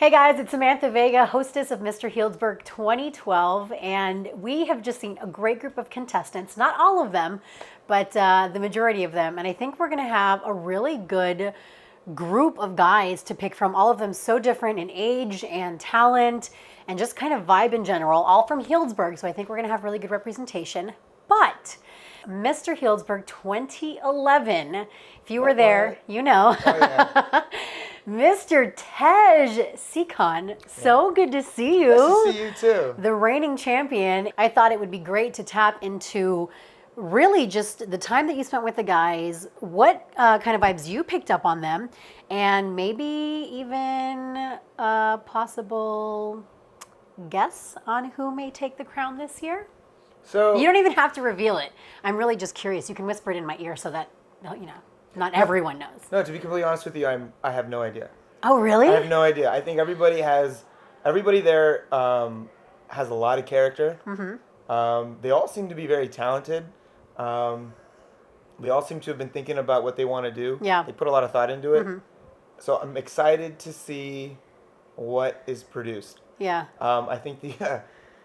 Hey guys, it's Samantha Vega, hostess of Mr. Healdsburg 2012, and we have just seen a great group of contestants, not all of them, but the majority of them, and I think we're going to have a really good group of guys to pick from, all of them so different in age and talent and just kind of vibe in general, all from Healdsburg, so I think we're going to have really good representation. But Mr. Healdsburg 2011, if you were there, you know. Oh, yeah. Mr. Tejpal Sekhon, so good to see you. Nice to see you too. The reigning champion. I thought it would be great to tap into really just the time that you spent with the guys, what kind of vibes you picked up on them, and maybe even a possible guess on who may take the crown this year. So You don't even have to reveal it. I'm really just curious. You can whisper it in my ear so that, you know, not everyone knows. no, to be completely honest with you, I have no idea. Oh, really? I have no idea. I think everybody there has a lot of character. Mm-hmm. They all seem to be very talented. They all seem to have been thinking about what they want to do. Yeah. They put a lot of thought into it. Mm-hmm. So I'm excited to see what is produced. Yeah. I think the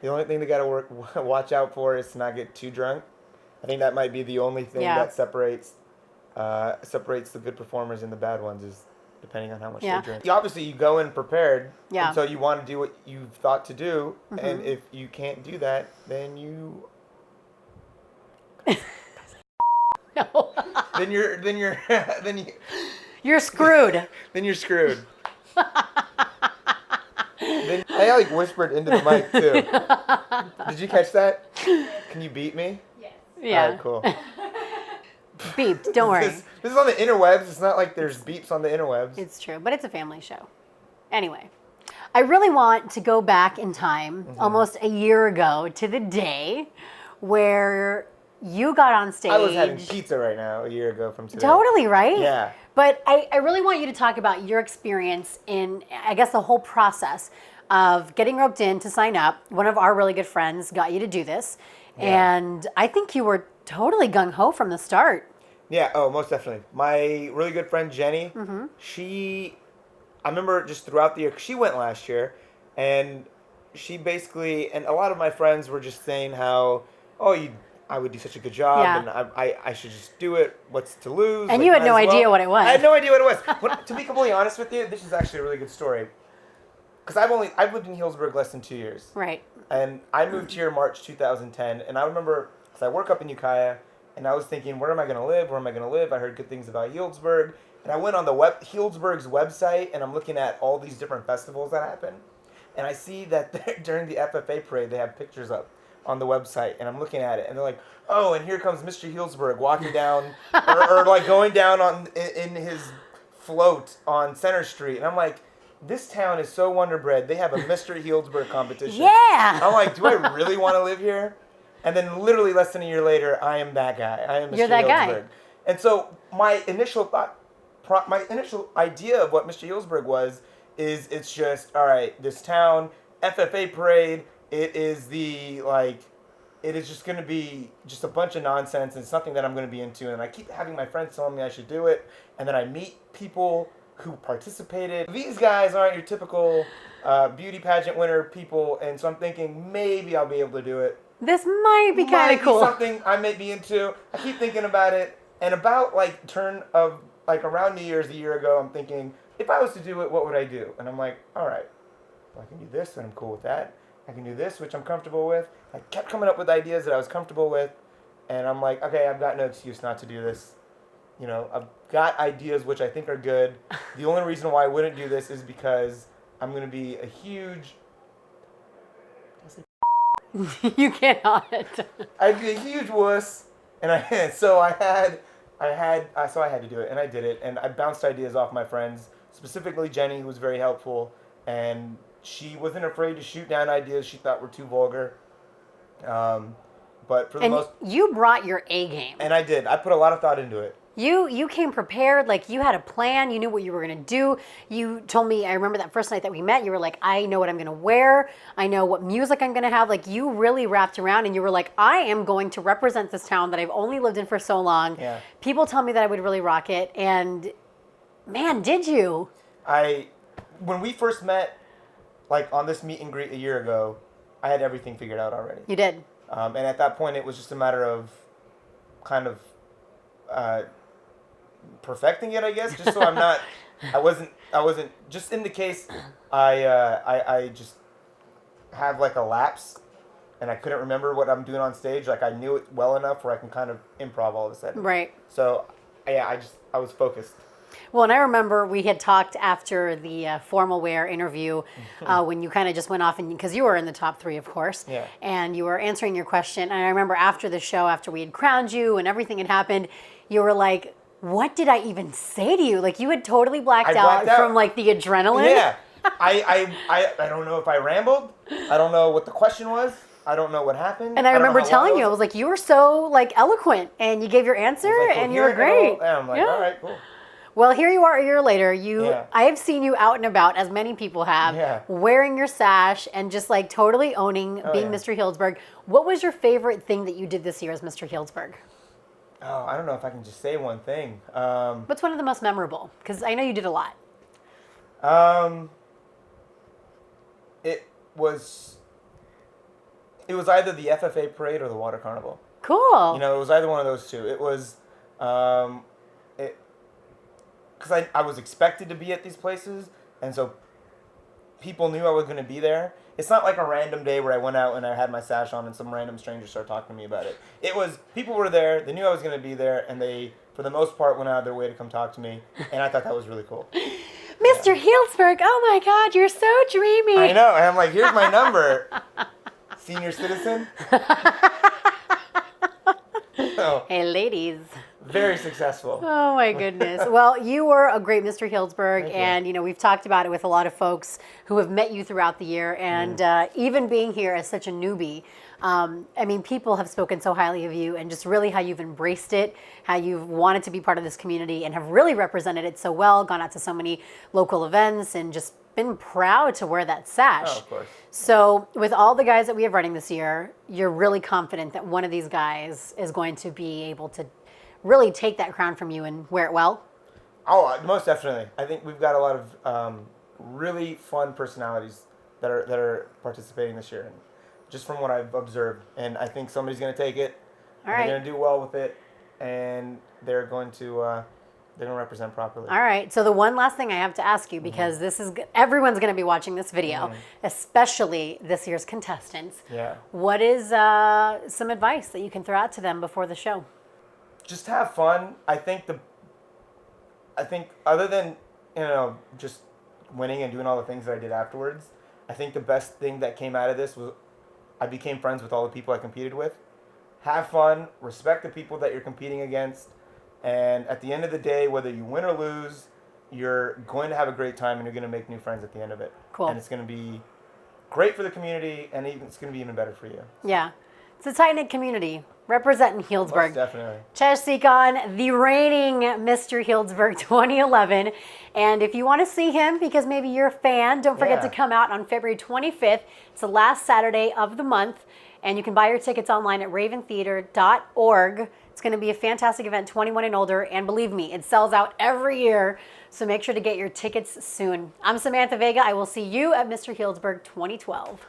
only thing they got to watch out for is to not get too drunk. I think that might be the only thing that separates the good performers and the bad ones, is depending on how much they drink. Obviously, you go in prepared, and so you want to do what you've thought to do, and if you can't do that, then you No. You're screwed. Then you're screwed. Then I like whispered into the mic too. Did you catch that? Can you beat me? Yes. Yeah. All right, cool. Beeped. Don't worry. This is on the interwebs. It's not like there's beeps on the interwebs. It's true, but it's a family show. Anyway, I really want to go back in time, almost a year ago, to the day where you got on stage. I was having pizza right now a year ago from today. Totally, right? Yeah. But I really want you to talk about your experience in, I guess, the whole process of getting roped in to sign up. One of our really good friends got you to do this. Yeah. And I think you were totally gung-ho from the start. Yeah, oh, most definitely. My really good friend, Jenny, I remember just throughout the year, she went last year, and she basically, and a lot of my friends were just saying how, I would do such a good job, and I should just do it. What's to lose? And you had no idea what it was. I had no idea what it was. But to be completely honest with you, this is actually a really good story. Because I've lived in Healdsburg less than 2 years. Right. And I moved here March 2010, and I remember, because I work up in Ukiah, and I was thinking, where am I going to live? Where am I going to live? I heard good things about Healdsburg, and I went on the Healdsburg's website, and I'm looking at all these different festivals that happen, and I see that during the FFA parade, they have pictures up on the website, and I'm looking at it, and they're like, oh, and here comes Mr. Healdsburg walking down, or like going down in his float on Center Street, and I'm like, this town is so wonderbred. They have a Mr. Healdsburg competition. Yeah. I'm like, do I really want to live here? And then literally less than a year later, I am that guy. I am Mr. You're that Healdsburg. guy. And so my initial idea of what Mr. Healdsburg is it's just, all right, this town, FFA parade, it is just going to be just a bunch of nonsense and something that I'm going to be into. And I keep having my friends telling me I should do it. And then I meet people who participated. These guys aren't your typical beauty pageant winner people. And so I'm thinking maybe I'll be able to do it. This might be kind of cool. Something I may be into. I keep thinking about it. And about around New Year's a year ago, I'm thinking, if I was to do it, what would I do? And I'm like, all right, well, I can do this and I'm cool with that. I can do this, which I'm comfortable with. I kept coming up with ideas that I was comfortable with, and I'm like, okay, I've got no excuse not to do this. You know, I've got ideas which I think are good. The only reason why I wouldn't do this is because I'm going to be a huge... You cannot. I'd be a huge wuss, and so I had to do it, and I did it, and I bounced ideas off my friends, specifically Jenny, who was very helpful, and she wasn't afraid to shoot down ideas she thought were too vulgar. But for the most... you brought your A game. And I did. I put a lot of thought into it. You came prepared, like you had a plan, you knew what you were going to do. You told me, I remember that first night that we met, you were like, I know what I'm going to wear. I know what music I'm going to have. Like you really wrapped around and you were like, I am going to represent this town that I've only lived in for so long. Yeah. People tell me that I would really rock it. And man, did you? When we first met, like on this meet and greet a year ago, I had everything figured out already. You did. And at that point, it was just a matter of kind of perfecting it, I guess, just so I'm not. I wasn't. Just in the case I just have like a lapse, and I couldn't remember what I'm doing on stage. Like I knew it well enough where I can kind of improv all of a sudden. Right. So yeah, I was focused. Well, and I remember we had talked after the formal wear interview when you kind of just went off, and because you were in the top 3, of course, Yeah. and you were answering your question. And I remember after the show, after we had crowned you and everything had happened, you were like, what did I even say to you? Like you had totally blacked out from like the adrenaline. Yeah. I don't know if I rambled. I don't know what the question was. I don't know what happened. And I remember telling you, I was like, you were so like eloquent, and you gave your answer, and you were great. And I'm like, all right, cool. Well, here you are a year later. Yeah. I have seen you out and about, as many people have, wearing your sash and just like totally owning being Mr. Healdsburg. What was your favorite thing that you did this year as Mr. Healdsburg? Oh, I don't know if I can just say one thing. What's one of the most memorable? Because I know you did a lot. It was either the FFA parade or the water carnival. Cool. You know, it was either one of those two. It was, because I was expected to be at these places, and so people knew I was going to be there. It's not like a random day where I went out and I had my sash on and some random stranger started talking to me about it. It was, people were there, they knew I was going to be there, and they, for the most part, went out of their way to come talk to me, and I thought that was really cool. Mr. Healdsburg, oh my God, you're so dreamy. I know, and I'm like, here's my number, senior citizen. So, Hey, ladies. very successful. Oh my goodness. Well, you were a great Mr. Healdsburg, and you know we've talked about it with a lot of folks who have met you throughout the year, and even being here as such a newbie. I mean, people have spoken so highly of you, and just really how you've embraced it, how you've wanted to be part of this community, and have really represented it so well. Gone out to so many local events, and just been proud to wear that sash. Oh, of course. So with all the guys that we have running this year, you're really confident that one of these guys is going to be able to really take that crown from you and wear it well? Oh, most definitely. I think we've got a lot of really fun personalities that are participating this year, and just from what I've observed. And I think somebody's going to take it. All right. They're going to do well with it, and they're going to represent properly. All right. So the one last thing I have to ask you, because this is everyone's going to be watching this video, especially this year's contestants. Yeah. What is some advice that you can throw out to them before the show? Just have fun. I think other than, you know, just winning and doing all the things that I did afterwards, I think the best thing that came out of this was I became friends with all the people I competed with. Have fun, respect the people that you're competing against, and at the end of the day, whether you win or lose, you're going to have a great time and you're going to make new friends at the end of it. Cool. And it's going to be great for the community, and even, it's going to be even better for you. Yeah. It's a tight-knit community. Representing Healdsburg. Most definitely. Tejpal Sekhon, the reigning Mr. Healdsburg 2011. And if you want to see him, because maybe you're a fan, don't forget to come out on February 25th. It's the last Saturday of the month. And you can buy your tickets online at raventheater.org. It's going to be a fantastic event, 21 and older. And believe me, it sells out every year. So make sure to get your tickets soon. I'm Samantha Vega. I will see you at Mr. Healdsburg 2012.